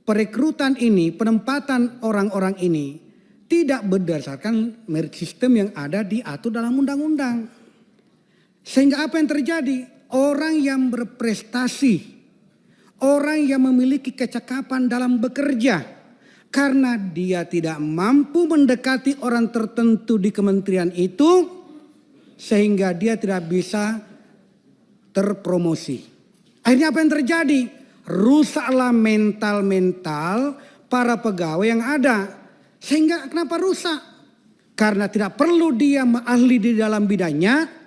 perekrutan ini, penempatan orang-orang ini tidak berdasarkan merit system yang ada diatur dalam undang-undang. Sehingga apa yang terjadi? Orang yang berprestasi, orang yang memiliki kecakapan dalam bekerja, karena dia tidak mampu mendekati orang tertentu di kementerian itu, sehingga dia tidak bisa terpromosi. Akhirnya apa yang terjadi? Rusaklah mental para pegawai yang ada. Sehingga kenapa rusak? Karena tidak perlu dia ahli di dalam bidangnya,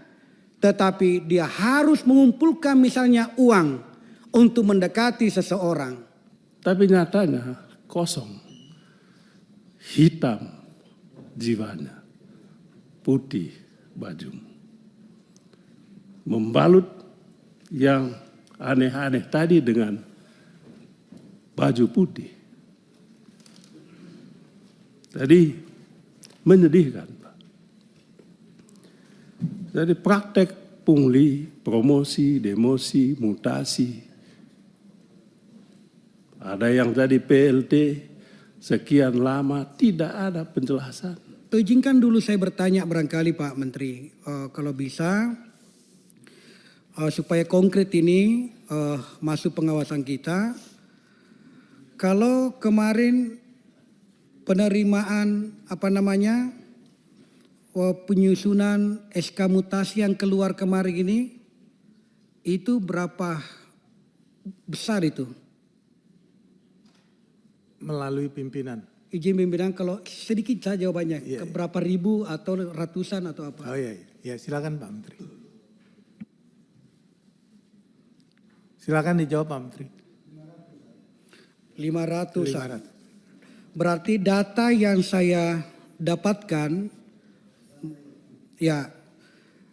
tetapi dia harus mengumpulkan misalnya uang untuk mendekati seseorang. Tapi nyatanya kosong. Hitam jiwanya, putih baju. Membalut yang aneh-aneh tadi dengan baju putih. Jadi menyedihkan, Pak. Jadi praktek pungli, promosi, demosi, mutasi. Ada yang jadi PLT sekian lama, tidak ada penjelasan. Izinkan dulu saya bertanya barangkali Pak Menteri, kalau bisa supaya konkret ini masuk pengawasan kita. Kalau kemarin penerimaan penyusunan SK mutasi yang keluar kemarin ini, itu berapa besar itu? Melalui pimpinan. Izin pimpinan, kalau sedikit saja jawabannya, Iya. berapa ribu atau ratusan atau apa? Oh iya, ya silakan Pak Menteri. Silakan dijawab Pak Menteri. 500-an. Berarti data yang saya dapatkan ya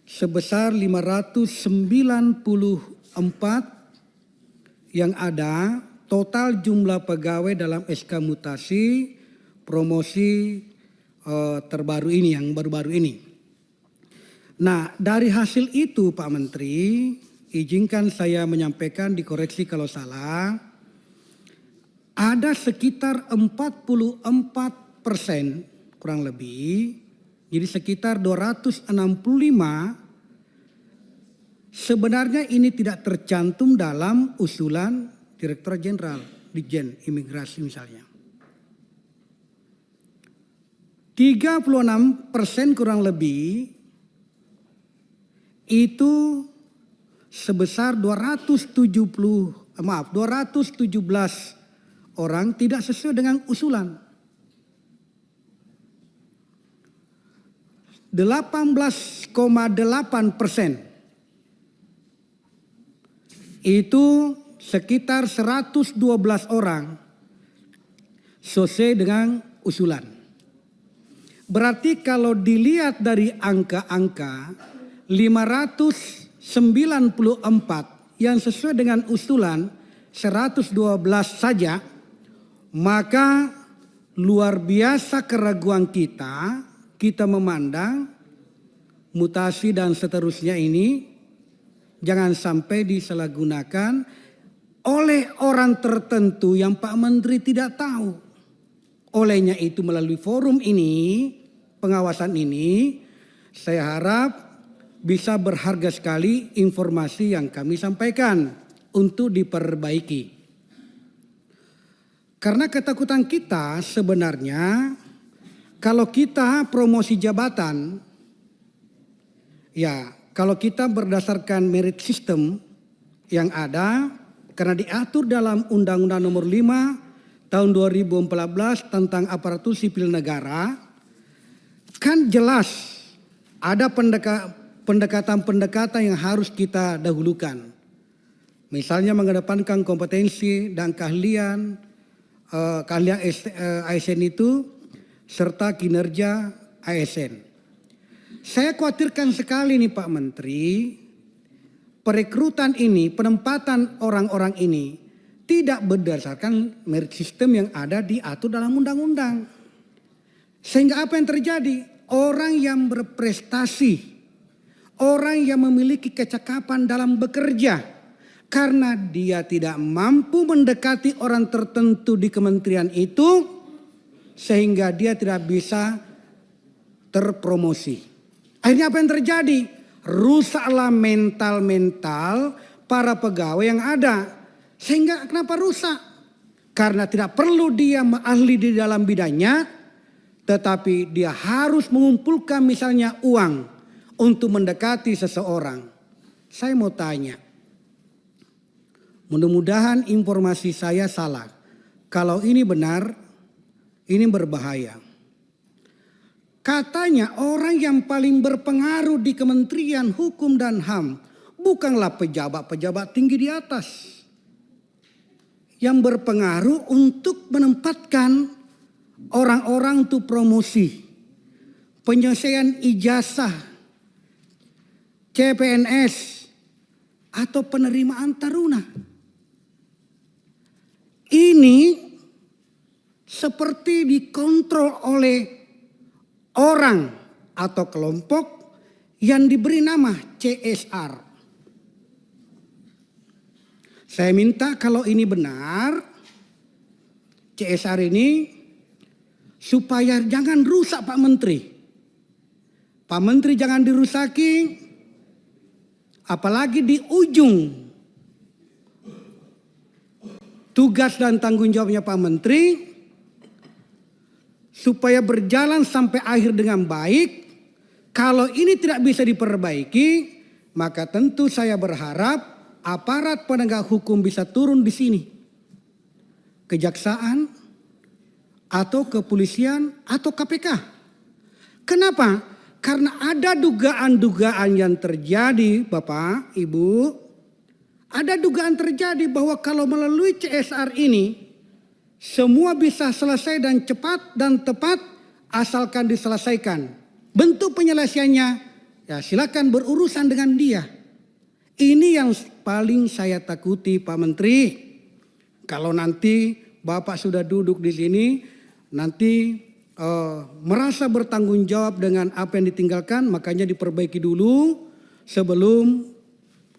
sebesar 594 yang ada. Total jumlah pegawai dalam SK mutasi promosi terbaru ini, yang baru-baru ini. Nah, dari hasil itu Pak Menteri, izinkan saya menyampaikan, dikoreksi kalau salah, ada sekitar 44% kurang lebih, jadi sekitar 265 sebenarnya ini tidak tercantum dalam usulan Direktur Jenderal Ditjen Imigrasi misalnya. 36% kurang lebih itu sebesar 217 orang tidak sesuai dengan usulan. 18,8% itu sekitar 112 orang sesuai dengan usulan. Berarti kalau dilihat dari angka-angka 594 yang sesuai dengan usulan 112 saja, maka luar biasa keraguan kita memandang mutasi dan seterusnya ini jangan sampai disalahgunakan oleh orang tertentu yang Pak Menteri tidak tahu. Olehnya itu melalui forum ini, pengawasan ini, saya harap bisa berharga sekali informasi yang kami sampaikan untuk diperbaiki. Karena ketakutan kita sebenarnya kalau kita promosi jabatan, ya kalau kita berdasarkan merit system yang ada, karena diatur dalam Undang-Undang Nomor 5 Tahun 2014 tentang aparatur sipil negara, kan jelas ada pendekatan-pendekatan yang harus kita dahulukan. Misalnya mengedepankan kompetensi dan keahlian ASN itu serta kinerja ASN. Saya khawatirkan sekali nih Pak Menteri, perekrutan ini, penempatan orang-orang ini tidak berdasarkan merit system yang ada diatur dalam undang-undang. Sehingga apa yang terjadi? Orang yang berprestasi, orang yang memiliki kecakapan dalam bekerja, karena dia tidak mampu mendekati orang tertentu di kementerian itu, sehingga dia tidak bisa terpromosi. Akhirnya apa yang terjadi? Rusaklah mental-mental para pegawai yang ada. Sehingga kenapa rusak? Karena tidak perlu dia ahli di dalam bidangnya, tetapi dia harus mengumpulkan misalnya uang untuk mendekati seseorang. Saya mau tanya, mudah-mudahan informasi saya salah. Kalau ini benar, ini berbahaya. Katanya orang yang paling berpengaruh di Kementerian Hukum dan HAM bukanlah pejabat-pejabat tinggi di atas. Yang berpengaruh untuk menempatkan orang-orang untuk promosi, penyelesaian ijazah, CPNS, atau penerimaan taruna. Ini seperti dikontrol oleh orang atau kelompok yang diberi nama CSR. Saya minta kalau ini benar, CSR ini supaya jangan rusak Pak Menteri. Pak Menteri jangan dirusaki, apalagi di ujung tugas dan tanggung jawabnya Pak Menteri, supaya berjalan sampai akhir dengan baik. Kalau ini tidak bisa diperbaiki, maka tentu saya berharap aparat penegak hukum bisa turun di sini. Kejaksaan atau kepolisian atau KPK. Kenapa? Karena ada dugaan-dugaan yang terjadi, Bapak, Ibu. Ada dugaan terjadi bahwa kalau melalui CSR ini, semua bisa selesai dan cepat dan tepat asalkan diselesaikan. Bentuk penyelesaiannya, ya silakan berurusan dengan dia. Ini yang paling saya takuti Pak Menteri. Kalau nanti Bapak sudah duduk di sini, nanti merasa bertanggung jawab dengan apa yang ditinggalkan, makanya diperbaiki dulu sebelum.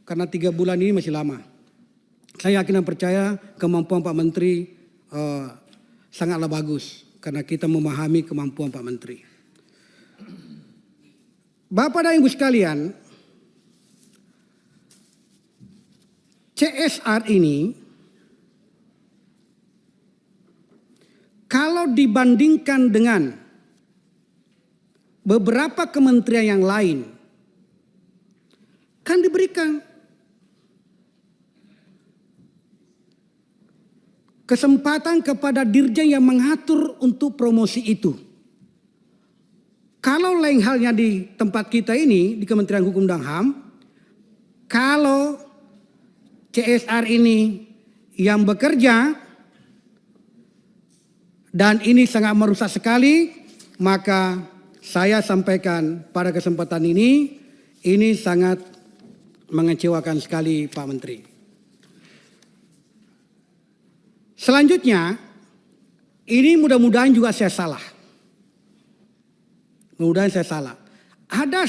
Karena 3 bulan ini masih lama. Saya yakin dan percaya kemampuan Pak Menteri sangatlah bagus. Karena kita memahami kemampuan Pak Menteri. Bapak dan Ibu sekalian, CSR ini kalau dibandingkan dengan beberapa kementerian yang lain, kan diberikan kesempatan kepada dirjen yang mengatur untuk promosi itu. Kalau lain halnya di tempat kita ini, di Kementerian Hukum dan HAM, kalau CSR ini yang bekerja, dan ini sangat merusak sekali, maka saya sampaikan pada kesempatan ini sangat mengecewakan sekali Pak Menteri. Selanjutnya, ini mudah-mudahan juga saya salah. Mudah-mudahan saya salah. Ada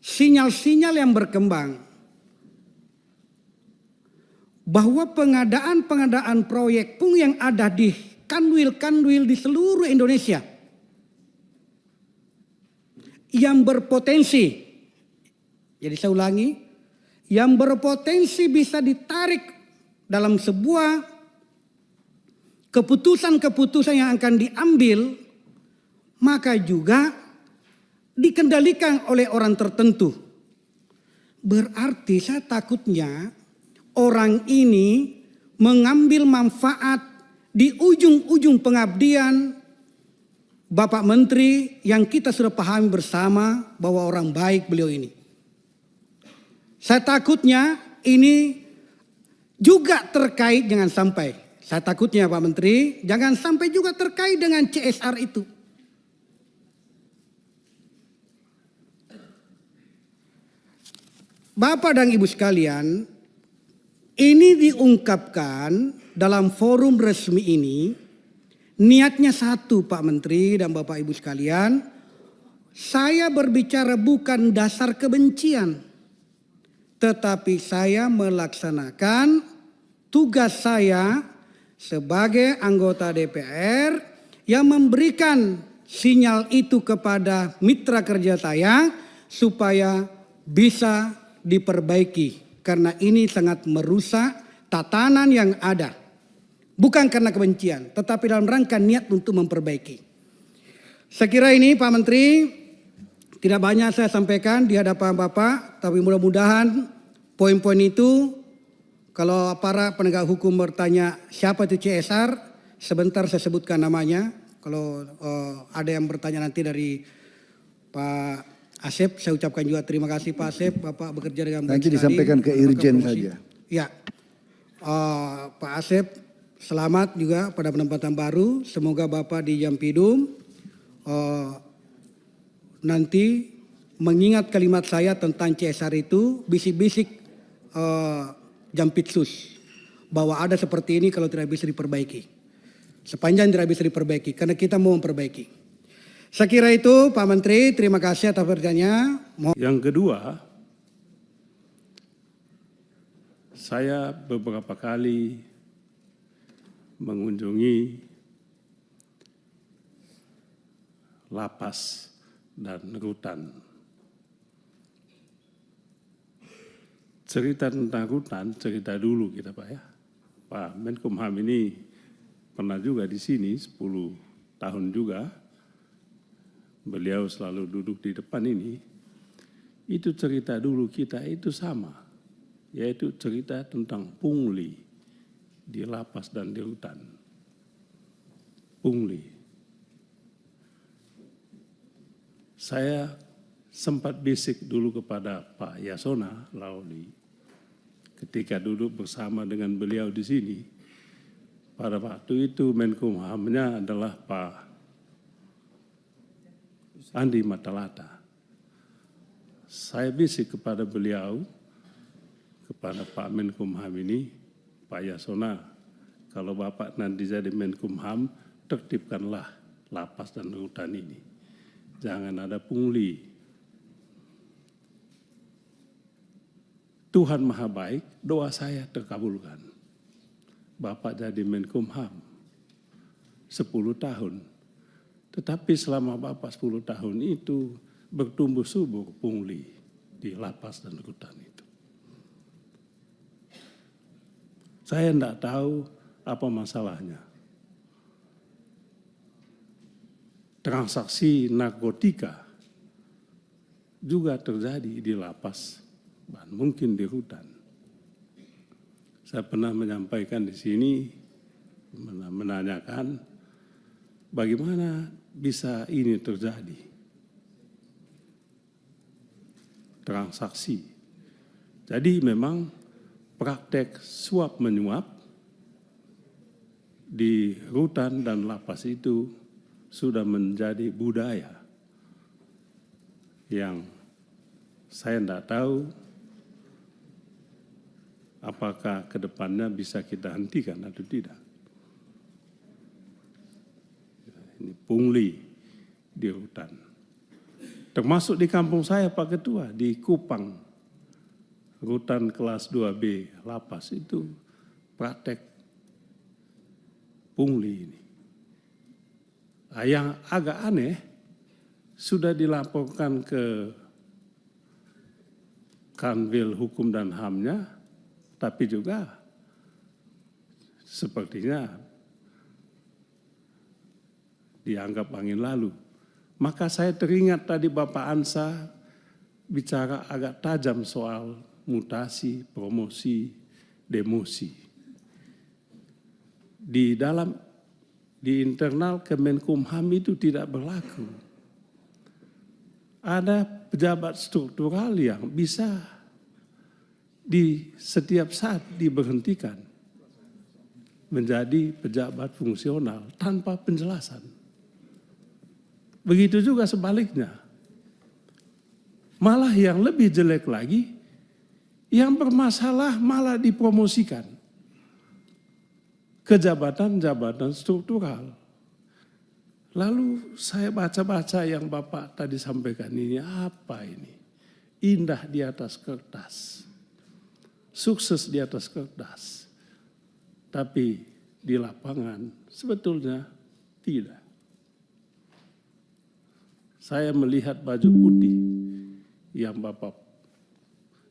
sinyal-sinyal yang berkembang bahwa pengadaan proyek pun yang ada di kanwil-kanwil di seluruh Indonesia yang berpotensi, jadi saya ulangi, yang berpotensi bisa ditarik dalam sebuah keputusan-keputusan yang akan diambil, maka juga dikendalikan oleh orang tertentu. Berarti saya takutnya orang ini mengambil manfaat di ujung-ujung pengabdian Bapak Menteri yang kita sudah pahami bersama bahwa orang baik beliau ini. Saya takutnya ini juga terkait, jangan sampai. Saya takutnya Pak Menteri, jangan sampai juga terkait dengan CSR itu. Bapak dan Ibu sekalian, ini diungkapkan dalam forum resmi ini, niatnya satu Pak Menteri dan Bapak Ibu sekalian, saya berbicara bukan dasar kebencian, tetapi saya melaksanakan tugas saya sebagai anggota DPR yang memberikan sinyal itu kepada mitra kerja saya supaya bisa diperbaiki. Karena ini sangat merusak tatanan yang ada. Bukan karena kebencian, tetapi dalam rangka niat untuk memperbaiki. Saya kira ini Pak Menteri, tidak banyak saya sampaikan di hadapan Bapak, tapi mudah-mudahan poin-poin itu kalau para penegak hukum bertanya siapa itu CSR, sebentar saya sebutkan namanya. Kalau ada yang bertanya nanti dari Pak Asep, saya ucapkan juga terima kasih Pak Asep, Bapak bekerja dengan baik. Nanti disampaikan ke Irjen saja. Ya, Pak Asep, selamat juga pada penempatan baru. Semoga Bapak di Jampidum nanti mengingat kalimat saya tentang CSR itu, bisik-bisik Jampitsus bahwa ada seperti ini kalau tidak bisa diperbaiki. Sepanjang tidak bisa diperbaiki, karena kita mau memperbaiki. Saya kira itu Pak Menteri, terima kasih atas pertanyaannya. Yang kedua, saya beberapa kali mengunjungi lapas dan rutan. Cerita tentang rutan, cerita dulu kita Pak ya. Pak Menkumham ini pernah juga di sini 10 tahun juga. Beliau selalu duduk di depan ini. Itu cerita dulu kita itu sama. Yaitu cerita tentang pungli di lapas dan di rutan. Pungli. Saya sempat bisik dulu kepada Pak Yasona Lauli ketika duduk bersama dengan beliau di sini. Pada waktu itu Menkumhamnya adalah Pak Andi Matalata. Saya bisik kepada beliau, kepada Pak Menkumham ini, Pak Yasona, kalau Bapak nanti jadi Menkumham, tertibkanlah lapas dan rutan ini. Jangan ada pungli. Tuhan Maha Baik, doa saya terkabulkan. Bapak jadi Menkumham 10 tahun. Tetapi selama Bapak 10 tahun itu bertumbuh subur pungli di lapas dan rutan itu. Saya tidak tahu apa masalahnya. Transaksi narkotika juga terjadi di lapas dan mungkin di rutan. Saya pernah menyampaikan di sini, menanyakan bagaimana bisa ini terjadi. Transaksi. Jadi memang praktek suap menyuap di rutan dan lapas itu sudah menjadi budaya yang saya tidak tahu apakah ke depannya bisa kita hentikan atau tidak. Ini pungli di hutan. Termasuk di kampung saya Pak Ketua, di Kupang, rutan kelas 2B, lapas itu praktek pungli ini. Yang agak aneh, sudah dilaporkan ke Kanwil Hukum dan HAM-nya, tapi juga sepertinya dianggap angin lalu. Maka saya teringat tadi Bapak Ansa bicara agak tajam soal mutasi, promosi, demosi. Di internal Kemenkumham itu tidak berlaku. Ada pejabat struktural yang bisa di setiap saat diberhentikan menjadi pejabat fungsional tanpa penjelasan. Begitu juga sebaliknya. Malah yang lebih jelek lagi, yang bermasalah malah dipromosikan ke jabatan-jabatan struktural. Lalu saya baca-baca yang Bapak tadi sampaikan ini, apa ini? Indah di atas kertas. sukses di atas kertas, tapi di lapangan sebetulnya tidak. Saya melihat baju putih yang Bapak,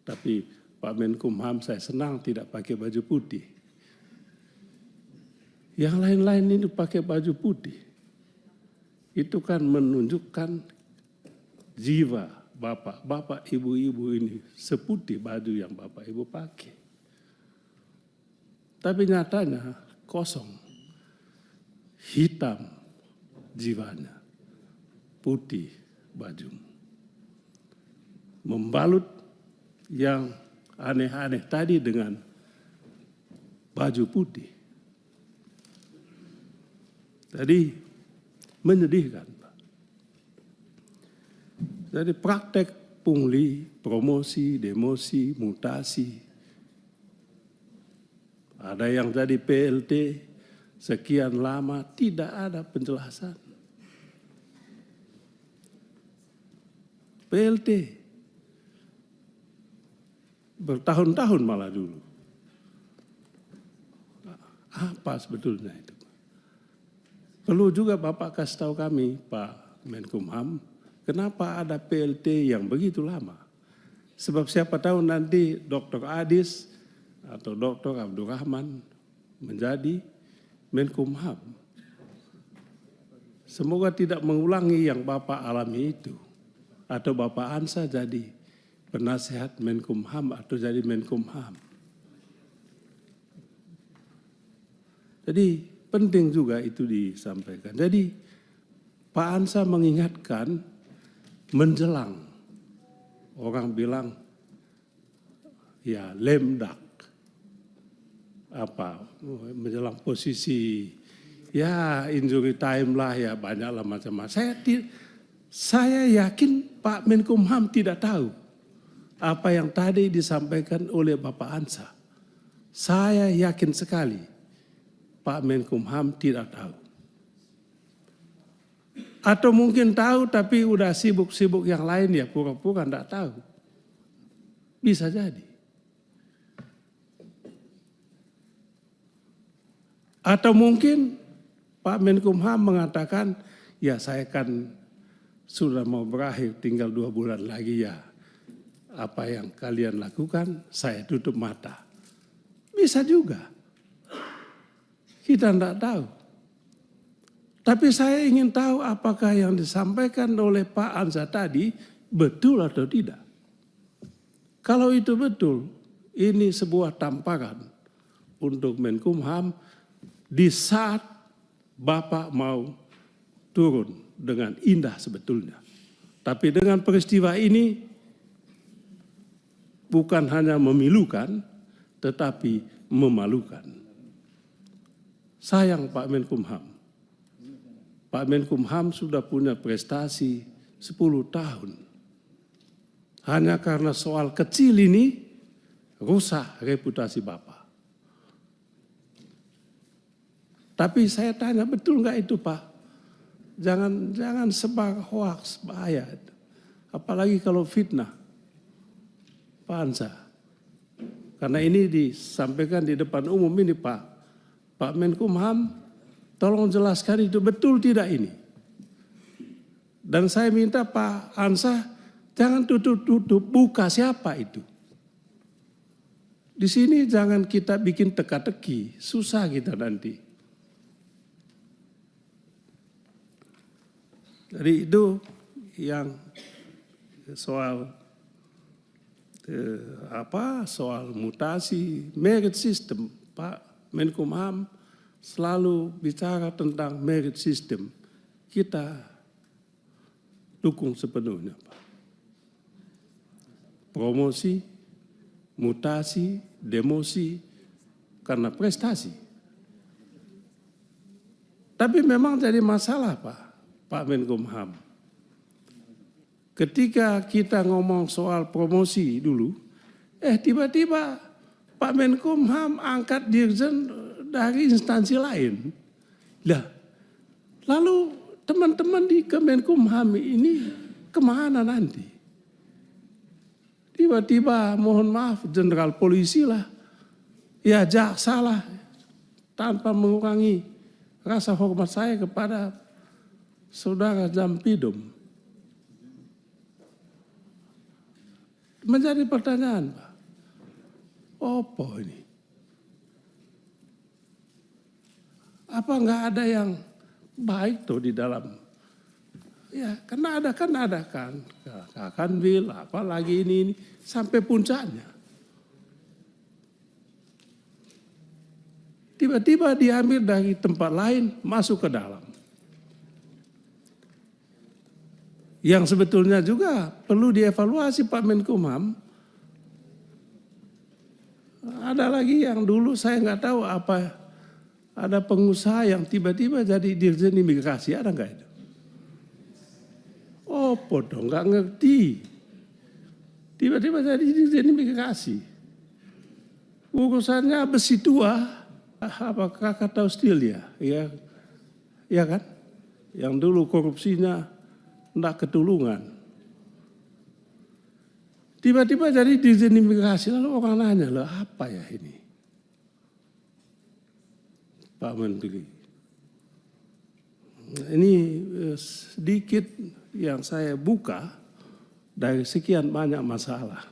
tapi Pak Menkumham saya senang tidak pakai baju putih. Yang lain-lain ini pakai baju putih. Itu kan menunjukkan jiwa bapak ibu-ibu ini seputih baju yang bapak ibu pakai. Tapi nyatanya kosong, hitam jiwanya, putih baju. Membalut yang aneh-aneh tadi dengan baju putih. Jadi menyedihkan, Pak. Jadi praktek pungli, promosi, demosi, mutasi. Ada yang jadi PLT sekian lama tidak ada penjelasan. PLT bertahun-tahun malah dulu. Apa sebetulnya itu? Perlu juga Bapak kasih tahu kami, Pak Menkumham, kenapa ada PLT yang begitu lama? Sebab siapa tahu nanti Dr. Adis atau Dr. Abdurrahman menjadi Menkumham. Semoga tidak mengulangi yang Bapak alami itu. Atau Bapak Ansa jadi penasihat Menkumham atau jadi Menkumham. Jadi penting juga itu disampaikan. Jadi Pak Ansa mengingatkan menjelang, orang bilang ya lemdak, apa menjelang posisi ya injury time lah ya banyaklah macam-macam. Saya yakin Pak Menkumham tidak tahu apa yang tadi disampaikan oleh Bapak Ansa. Saya yakin sekali Pak Menkumham tidak tahu. Atau mungkin tahu tapi udah sibuk-sibuk yang lain ya pura-pura tidak tahu. Bisa jadi. Atau mungkin Pak Menkumham mengatakan ya saya kan sudah mau berakhir tinggal 2 bulan lagi ya. Apa yang kalian lakukan saya tutup mata. Bisa juga. Kita tidak tahu. Tapi saya ingin tahu apakah yang disampaikan oleh Pak Ansa tadi betul atau tidak. Kalau itu betul, ini sebuah tamparan untuk Menkumham di saat Bapak mau turun dengan indah sebetulnya. Tapi dengan peristiwa ini bukan hanya memilukan, tetapi memalukan. Sayang Pak Menkumham. Pak Menkumham sudah punya prestasi 10 tahun. Hanya karena soal kecil ini rusak reputasi Bapak. Tapi saya tanya betul nggak itu Pak? Jangan sebar hoaks, bahaya. Apalagi kalau fitnah. Pak Ansa. Karena ini disampaikan di depan umum ini Pak. Pak Menkumham, tolong jelaskan itu betul tidak ini. Dan saya minta Pak Ansa, jangan tutup-tutup, buka siapa itu. Di sini jangan kita bikin teka-teki, susah kita nanti. Jadi itu yang soal soal mutasi, merit system, Pak Menkumham selalu bicara tentang merit system. Kita dukung sepenuhnya, Pak. Promosi, mutasi, demosi, karena prestasi. Tapi memang jadi masalah, Pak Menkumham. Ketika kita ngomong soal promosi dulu, tiba-tiba Pak Menkumham angkat dirjen dari instansi lain. Lalu teman-teman di Kemenkumham ini kemana nanti? Tiba-tiba mohon maaf jenderal polisi lah, ya jaksa lah, tanpa mengurangi rasa hormat saya kepada saudara Jampidum. Menjadi pertanyaan, Pak, apa ini? Apa nggak ada yang baik tuh di dalam? Ya, karena ada kan Kanwil, apalagi ini sampai puncaknya. Tiba-tiba diambil dari tempat lain masuk ke dalam. Yang sebetulnya juga perlu dievaluasi Pak Menkumham. Ada lagi yang dulu saya nggak tahu apa, ada pengusaha yang tiba-tiba jadi dirjen imigrasi, ada nggak itu? Oh, dong, nggak ngerti. Tiba-tiba jadi dirjen imigrasi. Urusannya besi tua, apa Krakatau Steel ya, ya kan? Yang dulu korupsinya nggak ketulungan. Tiba-tiba jadi dirjen imigrasi, lalu orang nanya, loh apa ya ini? Pak Menteri. Ini sedikit yang saya buka dari sekian banyak masalah.